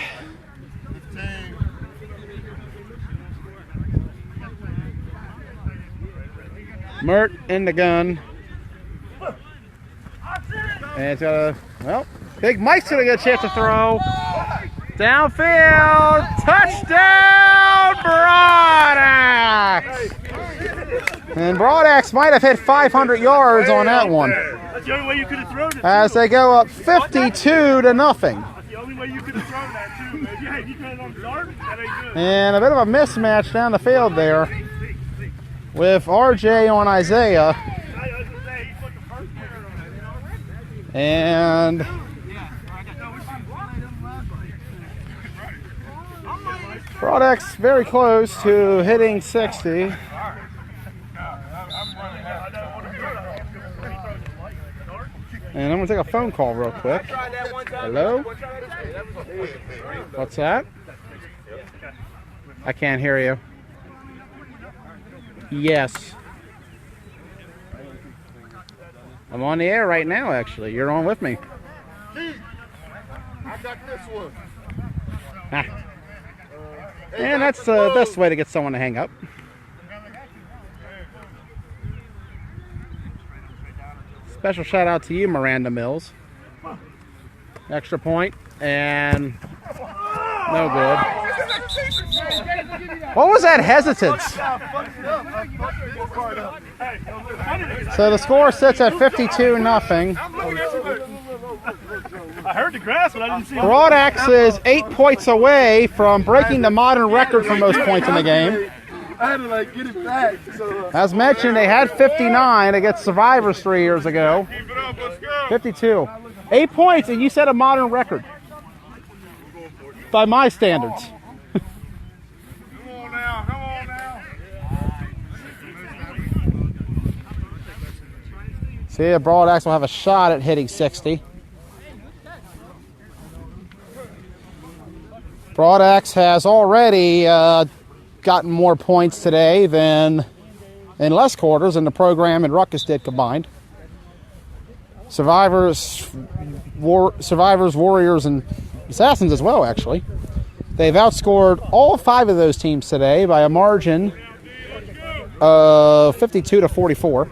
Mert in the gun. And it's got a, well, Big Mike's going to get a chance to throw. Downfield, touchdown, Broadax! And Broadax might have hit 500 yards on that one. That's the only way you could have thrown it. As they go up 52-0. That's the only way you could have thrown that too, man. Yeah, you got it on dart, that ain't good. And a bit of a mismatch down the field there with RJ on Isaiah. And Broadax very close to hitting 60. And I'm going to take a phone call real quick. Hello? What's that? I can't hear you. Yes. I'm on the air right now, actually. You're on with me. I got this one. Ah. And that's the best way to get someone to hang up. Special shout out to you, Miranda Mills. Extra point and no good. What was that hesitance? So the score sits at 52-0. I heard the grass, but I didn't see it. Broadax is 8 points away from breaking the modern record for most points in the game. I had to like get it back. So, As mentioned, they had 59 against Survivors 3 years ago. 52. 8 points, and you set a modern record. By my standards. come on now, come on now. See, Broadax will have a shot at hitting 60. Broadax has already gotten more points today than in less quarters than the program and Ruckus did combined. Survivors, Warriors, and Assassins as well, actually. They've outscored all 5 of those teams today by a margin of 52-44.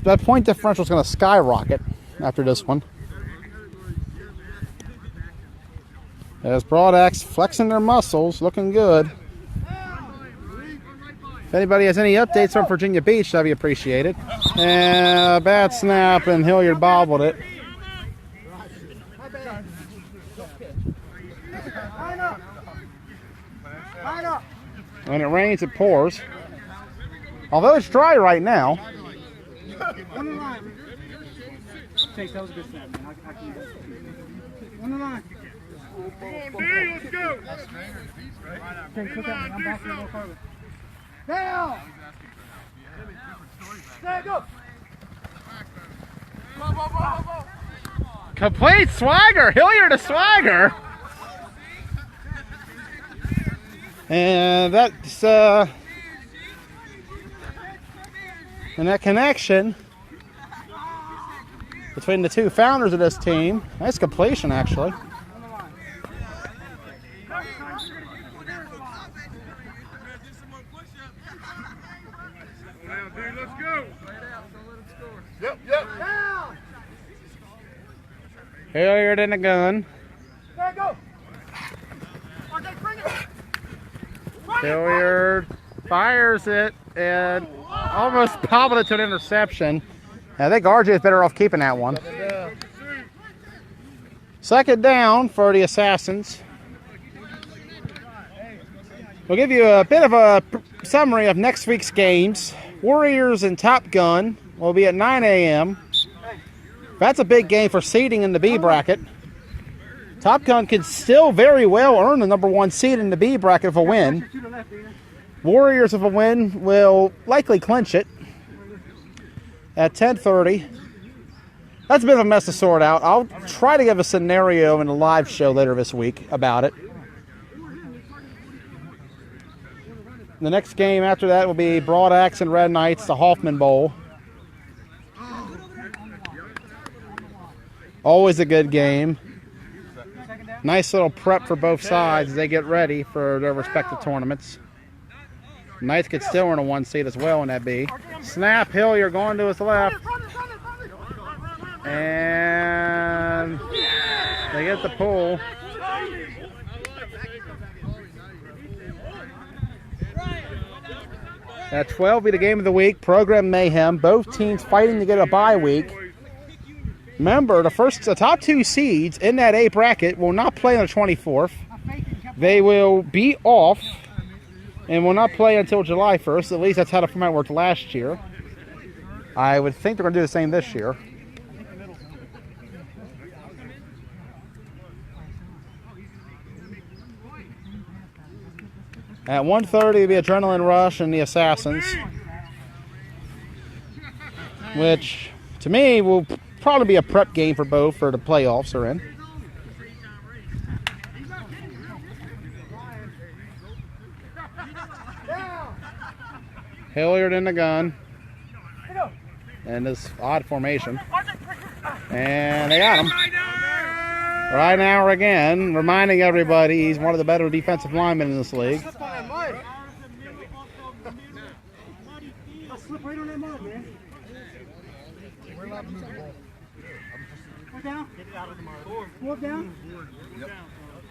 That point differential is going to skyrocket after this one. As Broadax flexing their muscles, looking good. If anybody has any updates on Virginia Beach, that'd be appreciated. And a bad snap, and Hilliard bobbled it. When it rains, it pours. Although it's dry right now. Chase, that was a good snap, man. I can do that. On the line. Let's go. Okay, cook that, man. I'm back here a little further. Now! Stay, go! Complete swagger. Hilliard a swagger. And that's And that connection between the two founders of this team. Nice completion, actually. Let's go. Yep. Hilliard in the gun. There, go. Okay, bring it. Hilliard fires it and almost bobbled it to an interception. I think RJ is better off keeping that one. Second down for the Assassins. We'll give you a bit of a summary of next week's games. Warriors and Top Gun will be at 9 a.m. That's a big game for seeding in the B bracket. Top Gun could still very well earn the #1 seed in the B bracket if a win. Warriors, if a win, will likely clinch it at 10:30. That's a bit of a mess to sort out. I'll try to give a scenario in a live show later this week about it. The next game after that will be Broad Axe and Red Knights, the Hoffman Bowl. Always a good game. Nice little prep for both sides as they get ready for their respective tournaments. Knights could still earn a 1 seed as well in that B. Snap, Hilliard going to his left. And they get the pull. At 12 be the game of the week. Program mayhem. Both teams fighting to get a bye week. Remember, the top 2 seeds in that A bracket will not play on the 24th. They will be off and will not play until July 1st. At least that's how the format worked last year. I would think they're going to do the same this year. At 1:30 will be Adrenaline Rush and the Assassins, which to me will probably be a prep game for both for the playoffs are in. Hilliard in the gun. And this odd formation. And they got him. Right now again, reminding everybody he's one of the better defensive linemen in this league. Slip right on that mud, man. Four down. Get it out of the mud. Fourth down. Yep.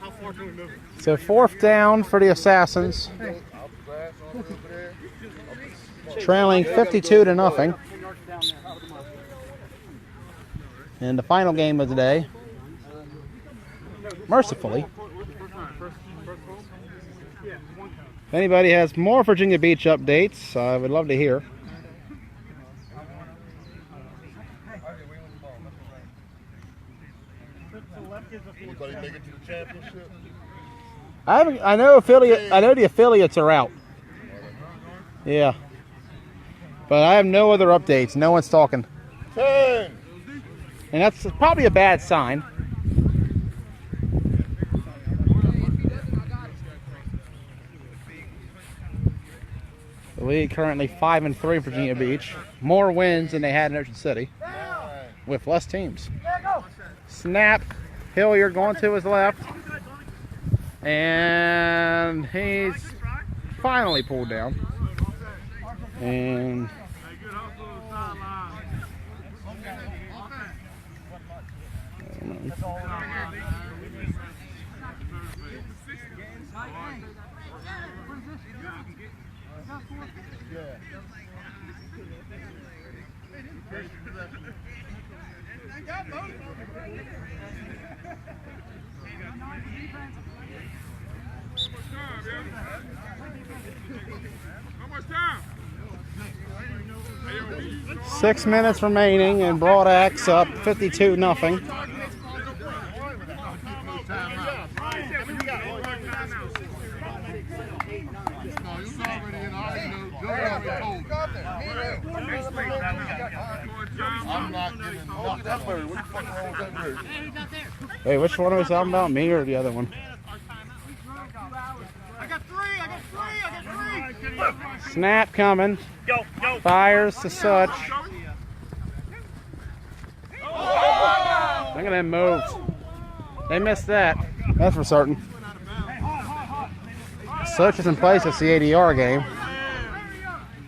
How far can we move it? So 4th down for the Assassins. Trailing 52-0. In the final game of the day. Mercifully. If anybody has more Virginia Beach updates, I would love to hear. Anybody make it to the championship? I know the affiliates are out. Yeah. But I have no other updates. No one's talking. 10. And that's probably a bad sign. The league currently 5-3 Virginia Beach. More wins than they had in Ocean City. With less teams. Snap. Hilliard going to his left. And he's finally pulled down. And How much time? 6 minutes remaining, and Broad Axe up 52-0. I'm not getting that bird. What the fuck wrong with that bird? Hey, which one are we talking about? Me or the other one? I got three. Snap coming. Go, go. Fires to Such. Look at them moves. They missed that. That's for certain. Such is in place. It's the ADR game.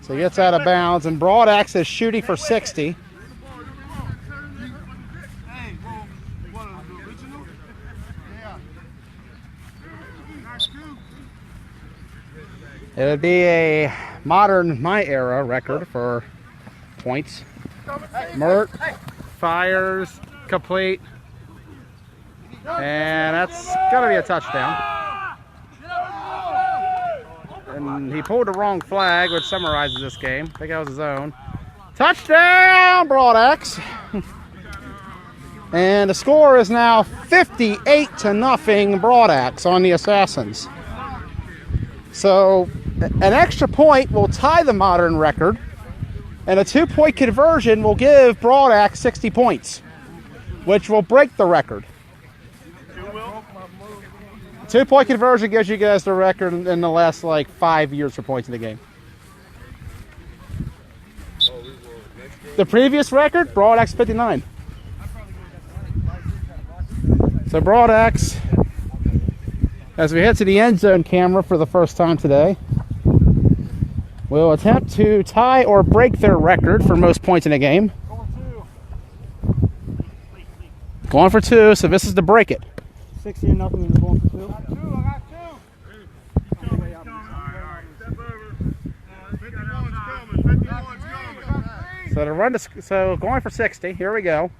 So he gets out of bounds, and Broadaxe is shooting for 60. It would be a modern my era record for points. Mert fires complete, and that's gonna be a touchdown. And he pulled the wrong flag, which summarizes this game. I think that was his own. Touchdown, Broadaxe. And the score is now 58-0 Broadaxe on the Assassins. So an extra point will tie the modern record, and a 2-point conversion will give Broadaxe 60 points, which will break the record. 2-point conversion gives you guys the record in the last like 5 years for points in the game. The previous record, Broadaxe 59. So Broadaxe, as we head to the end zone camera for the first time today, will attempt to tie or break their record for most points in a game. Going for 2, so this is to break it. 60-0 and they're going for 2. So to run to, so going for 60. Here we go.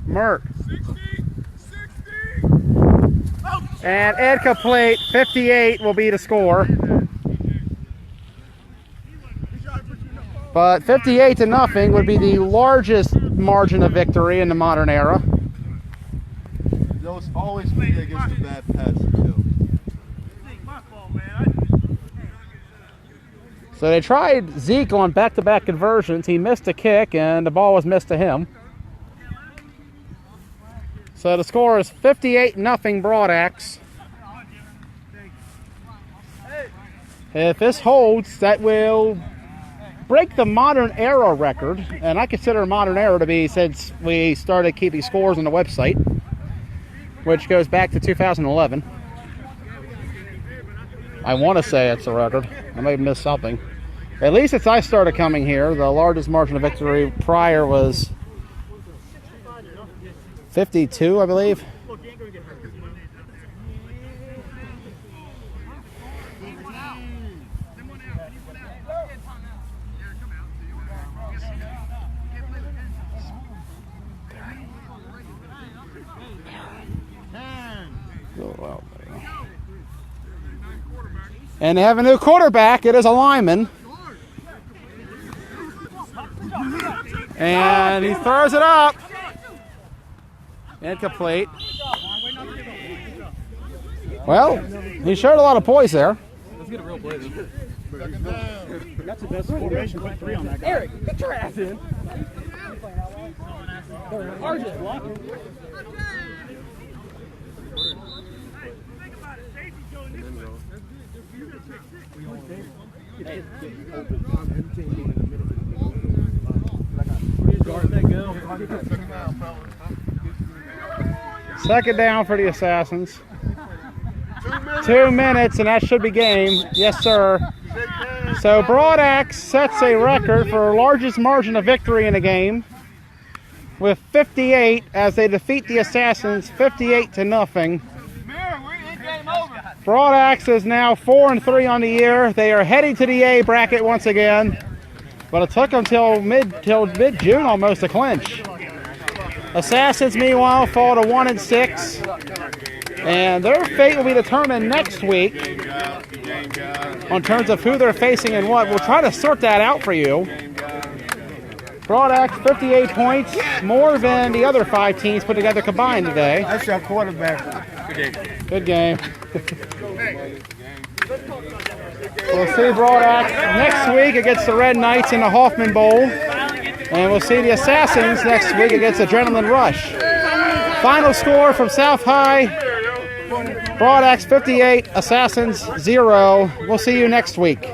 Mert. And incomplete. 58 will be the score. But 58-0 would be the largest margin of victory in the modern era. Those always play against the bad passes, too. So they tried Zeke on back-to-back conversions. He missed a kick, and the ball was missed to him. So the score is 58-0 Broadaxe. If this holds, that will break the modern era record, and I consider modern era to be since we started keeping scores on the website, which goes back to 2011. I want to say it's a record. I may have missed something. At least since I started coming here, the largest margin of victory prior was 52, I believe. And they have a new quarterback. It is a lineman. And he throws it up. Incomplete. Well, he showed a lot of poise there. Let's get a real play. That's the best formation. Put 3 on that guy. Eric, get your ass in. RJ blocking. Second down for the Assassins. 2 minutes, and that should be game. Yes, sir. So Broadaxe sets a record for largest margin of victory in a game with 58 as they defeat the Assassins 58-0. Broadaxe is now 4-3 on the year. They are heading to the A bracket once again, but it took them till mid-June almost to clinch. Assassins, meanwhile, fall to 1-6, and their fate will be determined next week on terms of who they're facing and what. We'll try to sort that out for you. Broadaxe 58 points, more than the other 5 teams put together combined today. That's your quarterback. Good game. We'll see Broadaxe next week against the Red Knights in the Hoffman Bowl. And we'll see the Assassins next week against Adrenaline Rush. Final score from South High, Broadaxe 58, Assassins 0. We'll see you next week.